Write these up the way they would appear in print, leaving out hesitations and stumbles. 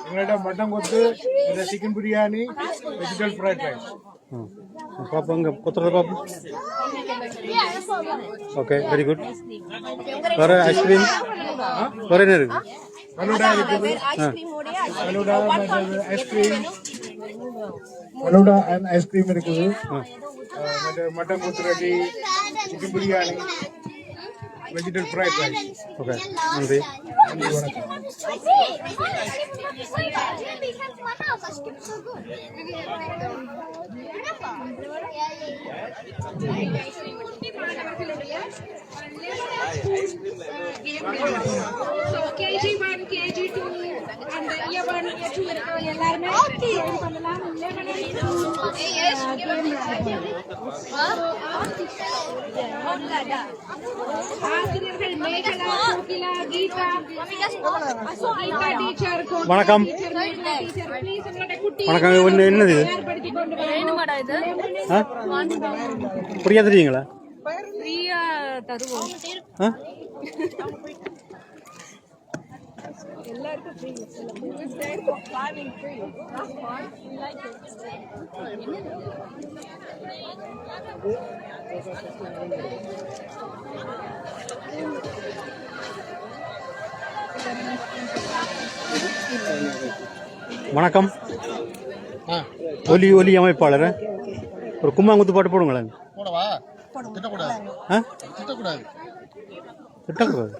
எங்கள்கிட்ட மட்டன் கொத்து, chicken biryani, vegetable fried rice. பாப்போம் இங்கே கொத்துறத பாப்போம். Okay, very good. வேற ஐஸ்கிரீம் வேற என்ன இருக்கு? ஃபலூடா இருக்குது. Falooda ice cream, falooda and ice cream இருக்குது. மட்டன் கொத்து ready, chicken biryani, vegetable fried rice. Okay, நன்றி. நன்றி, வணக்கம். So KG1, KG2 and year 1, year 2 எல்லாருமே பண்ணலாம். ஆசிரியர்கள் மேகலா, கோகிலா, கீதா, கீதா டீச்சர், வணக்கம். டீச்சர் ப்ளீஸ் உங்களுடைய குட்டி வணக்கம். என்னது இது? ஃப்ரீயா தெரியுங்களா? ஃப்ரீயா தருவோம். எல்லாருக்கும் ஃப்ரீ. வணக்கம். ஒலி ஒலி அமைப்பாளர் ஒரு கும்மாங்குத்து பாட்டு போடுங்களேன். திட்டக்கூடாது.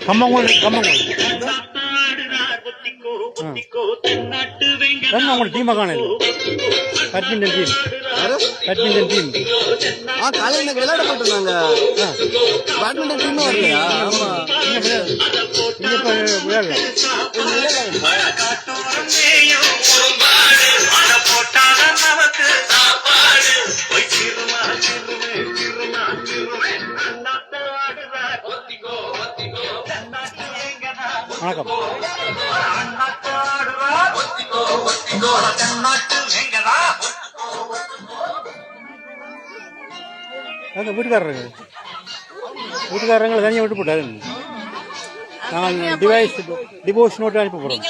கம்மங்கோல் உங்களோட டீமா காணல. பேட்மிண்டன் டீம் காலையில் எனக்கு விளையாட போட்டிருந்தாங்க. பேட்மிண்டன் டீமும் வரலையா? ஆமா, வணக்கம். வீட்டுக்காரங்களை தனியாக விட்டு போட்டாரு. நாங்கள் டிவோர்ஸ் நோட்டு அனுப்பி போகிறோம்.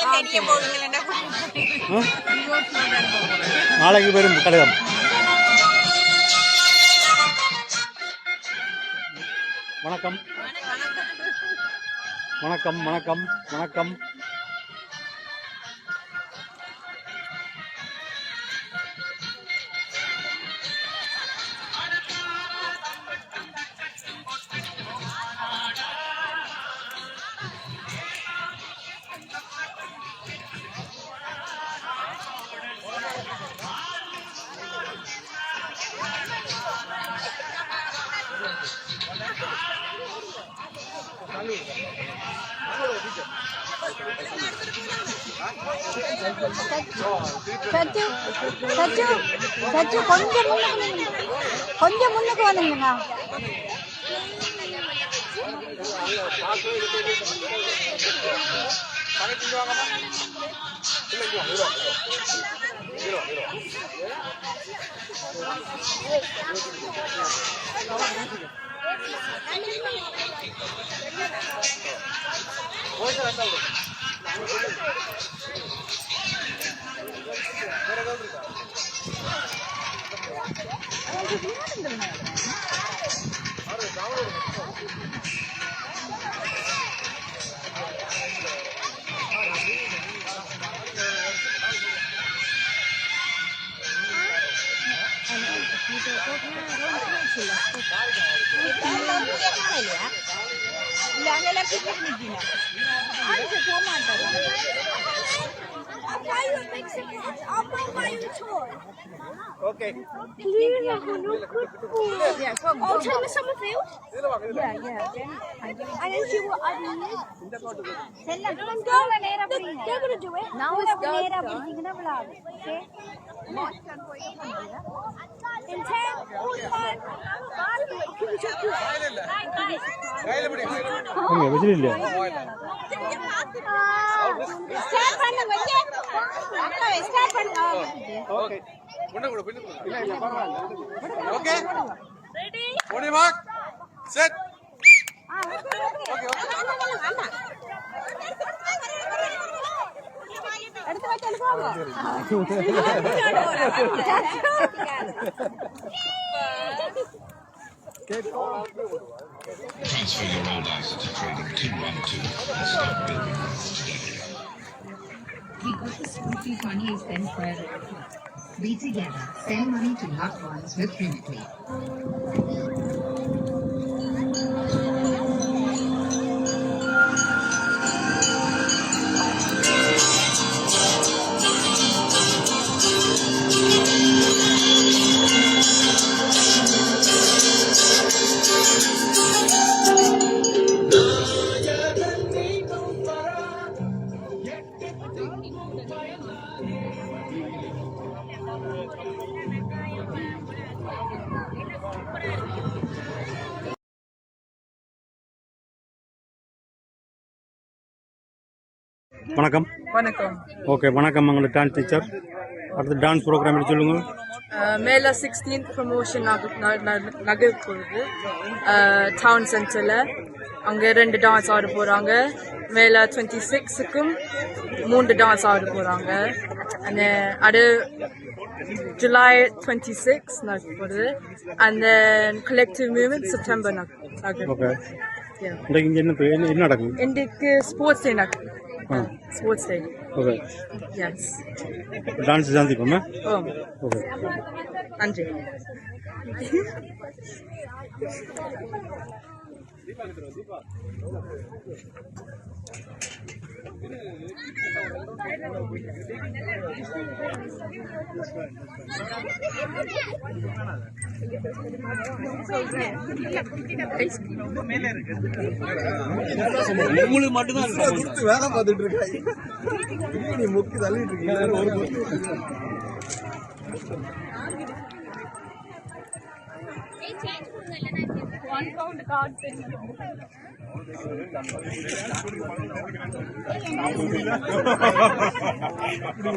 நாளைக்கு வரும் கடிதம். வணக்கம் வணக்கம் வணக்கம் வணக்கம். கொஞ்சம் முன்னுக்கு வந்துங்க. Okay. Please, I want no good food. Oh, tell me some of you. Yeah. And then see what I need. They're gonna do it. Now it's done. Okay? In 10, 5, Okay. Okay. Ready? Mark. Set. Transfer your old assets to Trading 212 and start building wealth together. We got the school fees money is spent privately. Be together. Send money to loved ones with Remitly. வணக்கம். வணக்கம். Okay, வணக்கம். உங்களுக்கு dance teacher. அடுத்து dance program சொல்லுங்க. மேலே 16th promotion நகர் போகுது down சென்டரில். அங்கே 2 டான்ஸ் ஆட போகிறாங்க. மேலே 26க்கும் 3 டான்ஸ் ஆட போகிறாங்க. அந்த அது July 26 நடக்க போகுது. And then collective movement September நகர். ஓகே. என்ன நடக்கும்? இன்றைக்கு ஸ்போர்ட்ஸ் டே நடக்குது. Sports day. Okay. Yes. Dance சந்திப்போமா? ஓகே. நன்றி. உங்களுக்கு மட்டும்தான் வேலை பார்த்துட்டு இருக்காங்க. நீ முக்கி தள்ளிட்டு இருக்கீங்க.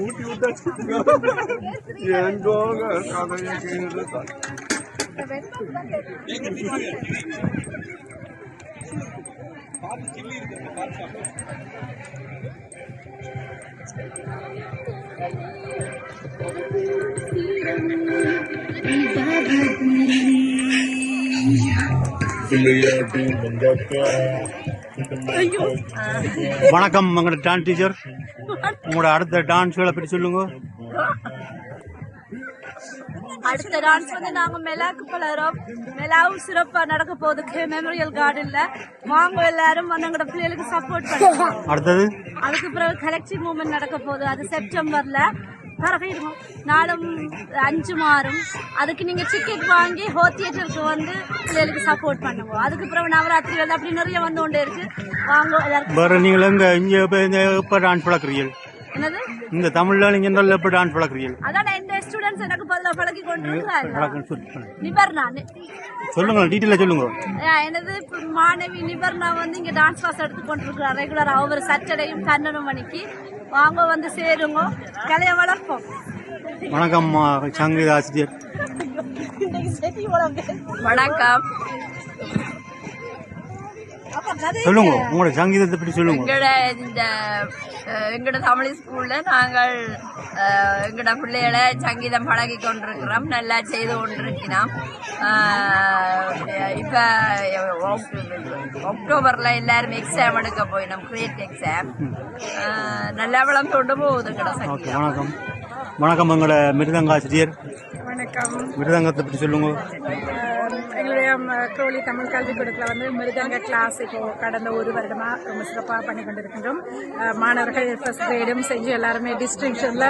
ஊட்டி விட்டாச்சு. எங்கோங்க கதையை கேட்டு வணக்கம். உங்களோட டான்ஸ் டீச்சர். உங்களோட அடுத்த டான்ஸ்களை பற்றி சொல்லுங்க. அடுத்த டான்ஸ் வந்து நாங்க மெலாக்கு பலரோம். மெலாவும் சிறப்பா நடக்க போகுது மெமோரியல் கார்டன்ல. வாங்க எல்லாரும் வந்து எங்களோட பிள்ளைகளுக்கு சப்போர்ட் பண்ணுவோம். அடுத்தது அதுக்கு பிறகு கலெக்டிவ் மூவ்மெண்ட் நடக்க போகுது. அது செப்டம்பர்ல நாளும் 5 மாறும். அதுக்கு நீங்க டிக்கெட் வாங்கி ஹோ தியேட்டருக்கு வந்து பிள்ளைகளுக்கு சப்போர்ட் பண்ணுவோம். அதுக்கு பிறகு நவராத்திரி வந்து அப்படி நிறைய வந்து கொண்டே இருக்கு. வாங்க எல்லாருக்கும். வேற நீங்க எப்ப டான்ஸ் பழக்கிறீர்கள்? என்னது இந்த தமிழ்ல நீங்க எப்ப டான்ஸ் பழக்கிறீர்கள்? அதான் இந்த ஸ்டூடெண்ட்ஸ் எனக்கு பதிலா பழக்கி கொண்டு இருக்கிறாங்க. நிபர்ணா சொல்லுங்க, டீட்டெயிலா சொல்லுங்க. எனது மாணவி நிபர்ணா வந்து இங்க டான்ஸ் கிளாஸ் எடுத்து கொண்டிருக்கிறார் ரெகுலரா ஒவ்வொரு சாட்டர்டேயும் 12 மணிக்கு. வாங்க வந்து சேருங்க, கலையை வளர்ப்போம். வணக்கம் சங்கீத ஆசிரியர். வணக்கம். சொல்லுங்க, உங்களோட சங்கீதத்தை பற்றி சொல்லுங்க. எங்களோட தமிழ் ஸ்கூல்ல நாங்கள் எங்களோட பிள்ளைகளை சங்கீதம் பழகி கொண்டிருக்கிறோம். நல்லா செய்து கொண்டிருக்கிறோம். இப்ப அக்டோபர்ல எல்லாரும் எக்ஸாம் எடுக்க போயிடும், கிரேட் எக்ஸாம். நல்லா வளர்ந்து கொண்டு போகுது எங்களோட சங்கீதம். வணக்கம். வணக்கம். எங்களோட மிருதங்க ஆசிரியர். வணக்கம். மிருதங்கத்தை பற்றி சொல்லுங்க. எங்களுடைய க்ரோலி தமிழ் கல்விக்கூடத்தில் வந்து மிருதங்க கிளாஸ் இப்போ கடந்த 1 வருடமா ரொம்ப சிறப்பாக பண்ணி கொண்டிருக்கின்றோம். மாணவர்கள் ஃபர்ஸ்ட் கிரேடும் செஞ்சு எல்லாருமே டிஸ்டிங்ஷன்ல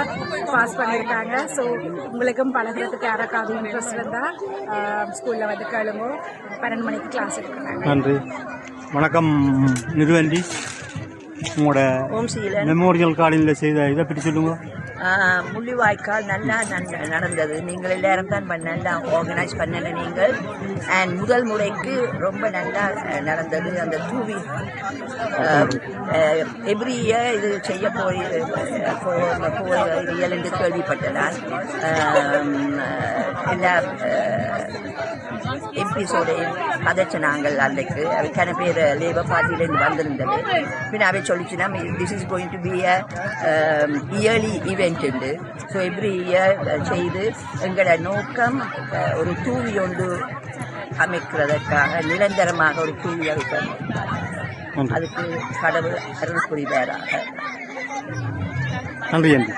பாஸ் பண்ணியிருக்காங்க. ஸோ உங்களுக்கும் பழகிறதுக்கு யாராவது இன்ட்ரெஸ்ட் இருந்தால் ஸ்கூலில் வந்து கேளுங்க. 12 மணிக்கு கிளாஸ் எடுக்கிறாங்க. நன்றி. வணக்கம் நிறுவண்டி. உங்களோட மெமோரியல் கார்டனில் செய்த இதை பற்றி சொல்லுங்க. முள்ளிவாய்க்கால் நல்லா நடந்தது. நீங்கள் எல்லாரும் தான் நல்லா ஆர்கனைஸ் பண்ணல நீங்கள். அண்ட் முதல் முறைக்கு ரொம்ப நல்லா நடந்தது. அந்த தூவி எவ்ரி இயர் இது செய்ய போறியல் என்று கேள்விப்பட்டதால் எல்லா எம்பிஸோடையும் கதைச்சு நாங்கள் அன்றைக்கு அதுக்கான பேர் லேபர் பார்ட்டியிலேருந்து வந்திருந்தது. பின் அவை சொல்லிச்சுன்னா this is going to be a early event உண்டு. ஸோ எவ்ரி இயர் செய்து எங்களோட நோக்கம் ஒரு தூவி ஒன்று அமைக்கிறதற்காக நிரந்தரமாக ஒரு தூவி அமைக்க அதுக்கு கடவுள் அருள் புரிவாராக. நன்றி அண்டி.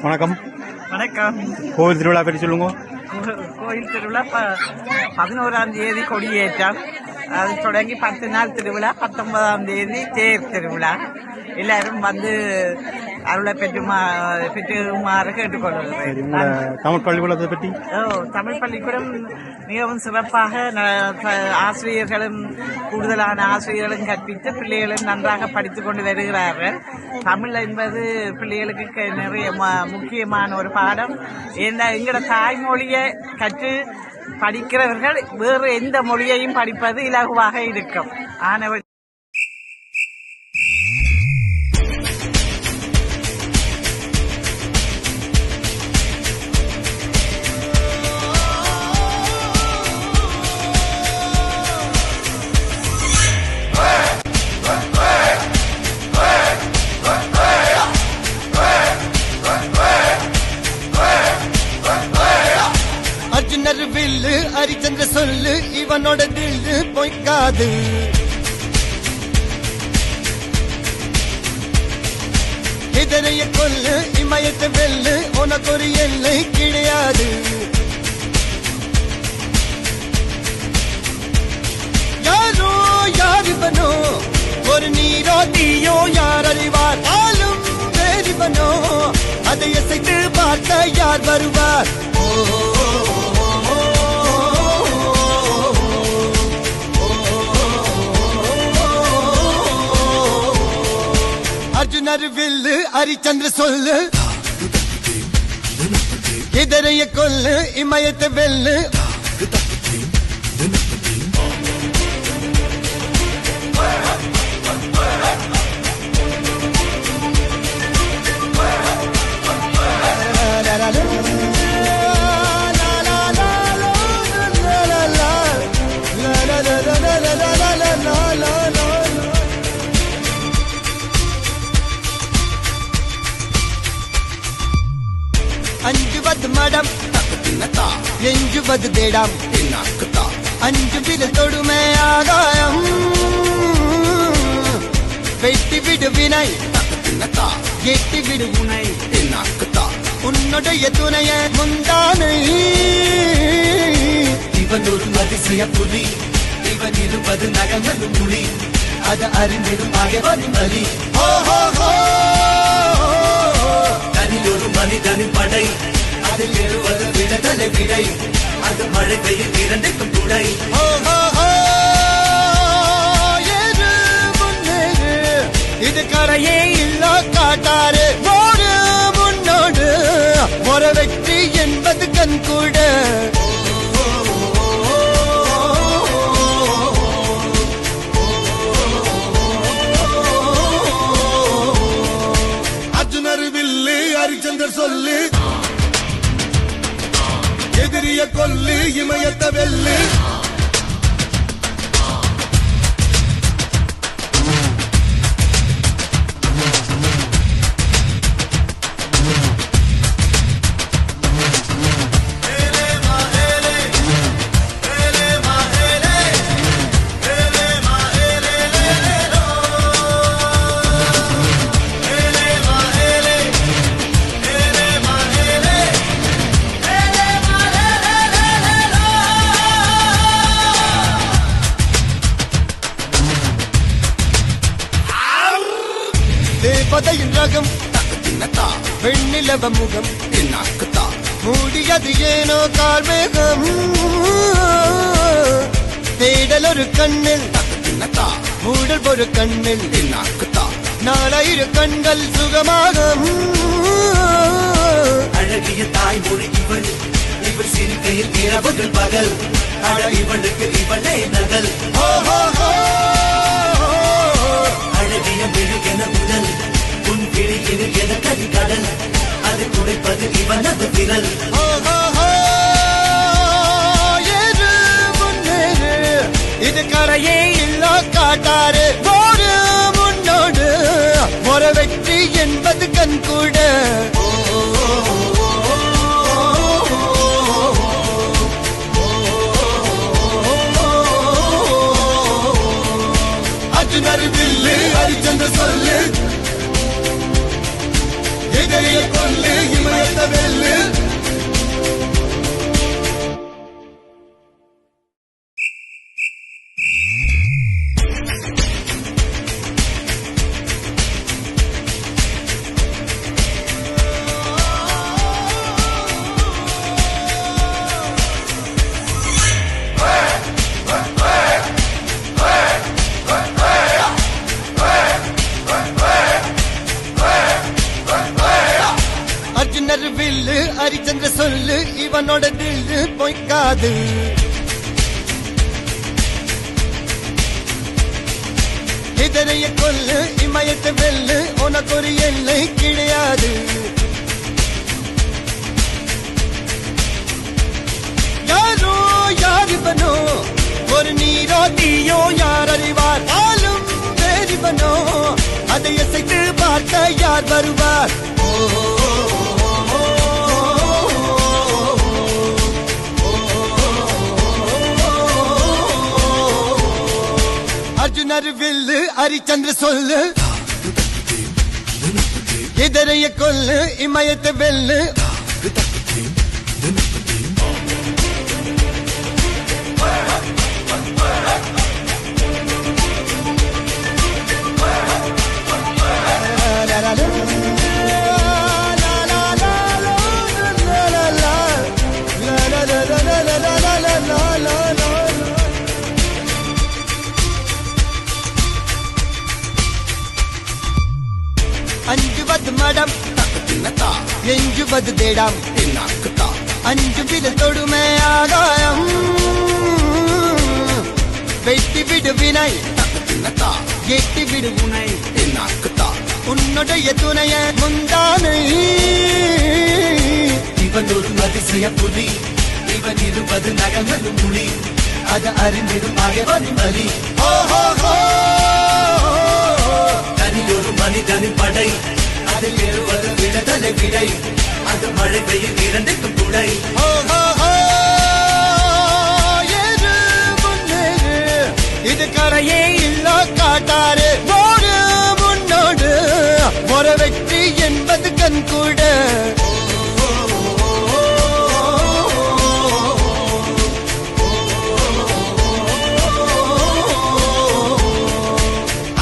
வணக்கம். வணக்கம். கோவில் திருவிழா பற்றி சொல்லுங்க. கோயில் திருவிழா 11ஆம் தேதி கொடியேற்றம், அது தொடங்கி 10 நாள் திருவிழா. 19ஆம் தேதி தேர் திருவிழா. எல்லாரும் வந்து அருளை பெற்றுமாறு கேட்டுக்கொள்கிறேன். தமிழ் பள்ளிக்கூடத்தை பற்றி தமிழ் பள்ளிக்கூடம் மிகவும் சிறப்பாக ஆசிரியர்களும் கூடுதலான ஆசிரியர்களும் கற்பித்து பிள்ளைகளும் நன்றாக படித்துக் கொண்டு வருகிறார்கள். தமிழ் என்பது பிள்ளைகளுக்கு நிறைய முக்கியமான ஒரு பாடம். ஏன்னா எங்களோட தாய்மொழியை கற்று படிக்கிறவர்கள் வேறு எந்த மொழியையும் படிப்பது இலகுவாக இருக்கும். ஆனால் வில்லு ஹரிச்சந்திர சொல்லு இவனோட தில்லு பொய்க்காது. இதனைய கொல்லு இமயத்தை வெல்லு உனக்கு ஒரு எல்லை கிடையாது. யாரோ யார் இவனோ ஒரு நீரோ தீயோ யார் அறிவார். ஆளும் வேறிவனோ அதை அசைத்து பார்த்த யார் வருவார். அர்ஜுனர் வில்லு ஹரிச்சந்திர சொல்லு இதரைய கொல்லு இமயத்தை வெல்லு. அஞ்சுவது மடம் எஞ்சுவது தேடம். அஞ்சு விரல் தொடுமை ஆகாயம் வெட்டி விடு வினை எட்டி விடு உனை. உன்னுடைய துணைய முந்தானை இவன் ஒரு அதிசய புலி. இவன் இருப்பது நகமது மொழி அது அறிந்திடும் ஆகவனின் வலி. தனில் ஒரு மனிதனின் படை அதில் எழுவது விடதலை விடை அது மழை பெய்யும் இரண்டுக்கும் துணை. இது கரையே இல்ல காட்டாரு ஒரு முன்னோடு ஒரு வெற்றி என்பது கண் கூட. அர்ஜுனர் வில்லு ஹரிச்சந்தர் சொல்லு எதிரிய கொல்லு இமயத்த வெல்லு. தேவதையின் ரகம் வெண்ணிலவ முகம் மூடியது ஏனோ கார்மேகம். தேடல் ஒரு கண்ணில் மூடல் ஒரு கண்ணில் நாளாயிரு கண்கள் சுகமாக. அழகிய தாய்மொழி இவள் இவள் சிரிக்கையில் இரவுகள் பகல் அழ இவளுக்கு இவளே நகல். அழகிய மெழுகென உடல் உன் பிடியில் என கதி கடல் வீரன் இது கரையே இல்ல காட்டாரு போரு முன்னோடு ஒரு வெற்றி என்பது கண் கூட அர்ஜுனர் வில்லு ஹரிச்சந்திர சொல்லு எதிரிய கொல்லு இமயத்த வெல்லு அர்ஜுனர் வில்லு ஹரிச்சந்திர சொல்லு இவனோட தில்லு பொய்க்காது இதரைய கொல்லு இமயத்தை வெல்லு உனக்கு ஒரு எல்லை கிடையாது யாரோ யார் இவனோ ஒரு நீரோ தீயோ யார் அறிவார் ஆளும் வேறிவனோ அதை இசைத்து பார்க்க யார் வருவார் அர்ஜுனர் வில்லு ஹரிச்சந்திர சொல்லு இதரைய கொல்லு இமயத்தை வெல்லு அஞ்சுவது மடம் எஞ்சுவது தேடம் அஞ்சு வித தொடுமை ஆகாயம் வெட்டி விடு வினை எட்டி விடு உனை உன்னுடைய துணைய முந்தானை இவன் ஒரு அதிசய புலி இவன் இருபது நகங்களும் மொழி அது அறிந்திடும் ஆயவன் வலி தனியொரு மனிதனின் படை அதில் ஏறுவது விடுதலை விடை அது மழை பெய்யும் இரண்டுக்கும் துணை இது கரையே இல்ல காட்டாரு போரு முன்னோடு ஒரு வெற்றி என்பது கண் கூட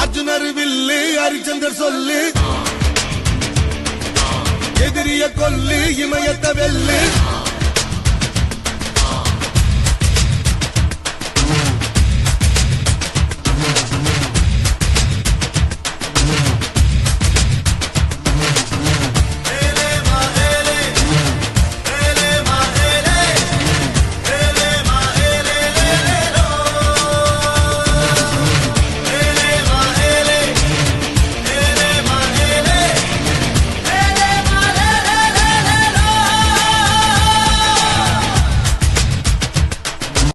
அர்ஜுனர் வில்லு ஹரிச்சந்தர் சொல்லு எதிரிய கொல்லு இமயத்த வெல்லு